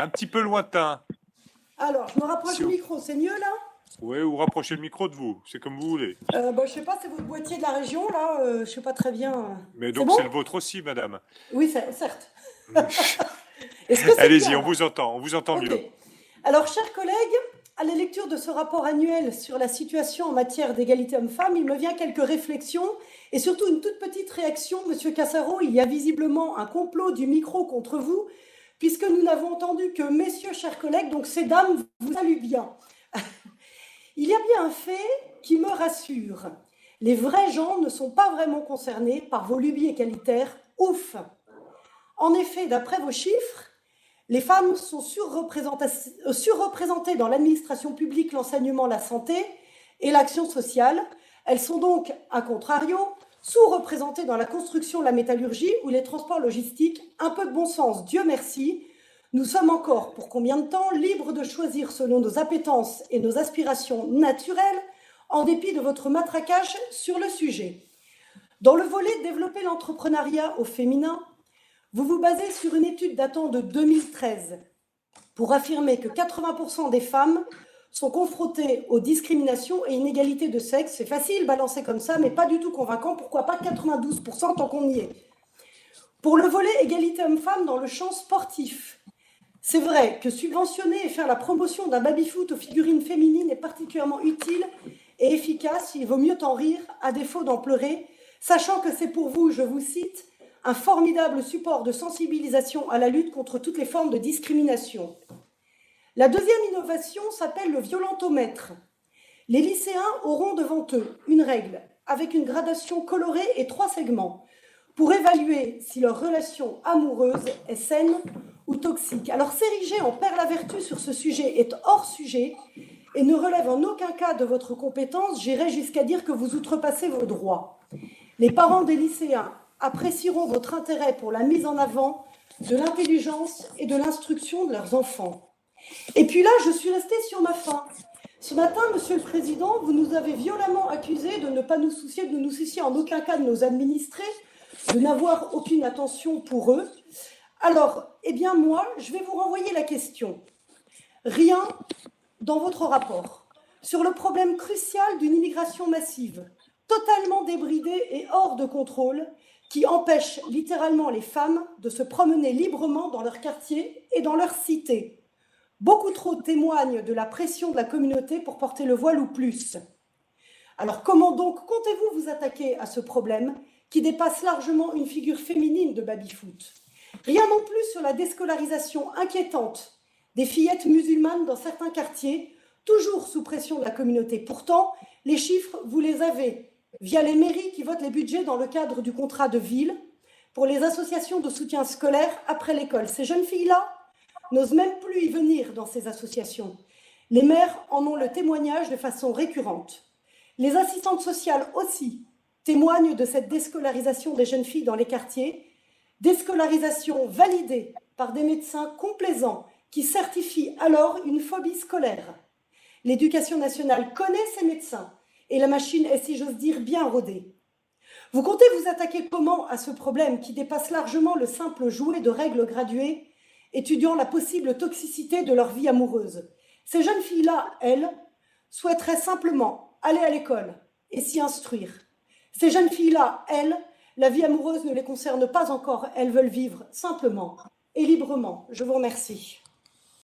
Un petit peu lointain. Alors, je me rapproche Si du vous- micro, c'est mieux là? Oui, ou rapprochez le micro de vous, c'est comme vous voulez. Je sais pas, c'est votre boîtier de la région là, je sais pas très bien. Mais C'est donc bon? c'est le vôtre aussi, madame. Oui, certes. Est-ce que c'est Allez-y, bien là? on vous entend Ok. mieux. Alors, chers collègues, à la lecture de ce rapport annuel sur la situation en matière d'égalité homme-femme, il me vient quelques réflexions et surtout une toute petite réaction. Monsieur Cassaro, il y a visiblement un complot du micro contre vous, puisque nous n'avons entendu que messieurs, chers collègues, donc ces dames vous saluent bien. Il y a bien un fait qui me rassure. Les vrais gens ne sont pas vraiment concernés par vos lubies égalitaires. Ouf! En effet, d'après vos chiffres, les femmes sont surreprésentées dans l'administration publique, l'enseignement, la santé et l'action sociale. Elles sont donc, à contrario, sous-représentées dans la construction, la métallurgie ou les transports logistiques. Un peu de bon sens, Dieu merci. Nous sommes encore, pour combien de temps, libres de choisir selon nos appétences et nos aspirations naturelles, en dépit de votre matraquage sur le sujet. Dans le volet développer l'entrepreneuriat au féminin, vous vous basez sur une étude datant de 2013 pour affirmer que 80% des femmes sont confrontées aux discriminations et inégalités de sexe. C'est facile, balancer comme ça, mais pas du tout convaincant. Pourquoi pas 92% tant qu'on y est? Pour le volet égalité homme-femme dans le champ sportif, c'est vrai que subventionner et faire la promotion d'un baby-foot aux figurines féminines est particulièrement utile et efficace. Il vaut mieux en rire, à défaut d'en pleurer, sachant que c'est pour vous, je vous cite, un formidable support de sensibilisation à la lutte contre toutes les formes de discrimination. La deuxième innovation s'appelle le violentomètre. Les lycéens auront devant eux une règle avec une gradation colorée et 3 segments pour évaluer si leur relation amoureuse est saine ou toxique. Alors s'ériger en père la vertu sur ce sujet est hors sujet et ne relève en aucun cas de votre compétence. J'irai jusqu'à dire que vous outrepassez vos droits. Les parents des lycéens apprécieront votre intérêt pour la mise en avant de l'intelligence et de l'instruction de leurs enfants. Et puis là, je suis restée sur ma faim. Ce matin, Monsieur le Président, vous nous avez violemment accusés de ne pas nous soucier, de nous soucier en aucun cas de nos administrés, de n'avoir aucune attention pour eux. Alors, eh bien moi, je vais vous renvoyer la question. Rien dans votre rapport sur le problème crucial d'une immigration massive, totalement débridée et hors de contrôle, qui empêche littéralement les femmes de se promener librement dans leur quartier et dans leur cité. Beaucoup trop témoignent de la pression de la communauté pour porter le voile ou plus. Alors comment donc comptez-vous vous attaquer à ce problème qui dépasse largement une figure féminine de baby-foot? Rien non plus sur la déscolarisation inquiétante des fillettes musulmanes dans certains quartiers, toujours sous pression de la communauté. Pourtant, les chiffres, vous les avez via les mairies qui votent les budgets dans le cadre du contrat de ville pour les associations de soutien scolaire après l'école. Ces jeunes filles-là n'osent même plus y venir dans ces associations. Les maires en ont le témoignage de façon récurrente. Les assistantes sociales aussi témoignent de cette déscolarisation des jeunes filles dans les quartiers, déscolarisation validée par des médecins complaisants qui certifient alors une phobie scolaire. L'éducation nationale connaît ces médecins et la machine est, si j'ose dire, bien rodée. Vous comptez vous attaquer comment à ce problème qui dépasse largement le simple jouet de règles graduées, étudiant la possible toxicité de leur vie amoureuse? Ces jeunes filles-là, elles, souhaiteraient simplement aller à l'école et s'y instruire. Ces jeunes filles-là, elles, la vie amoureuse ne les concerne pas encore, elles veulent vivre simplement et librement. Je vous remercie.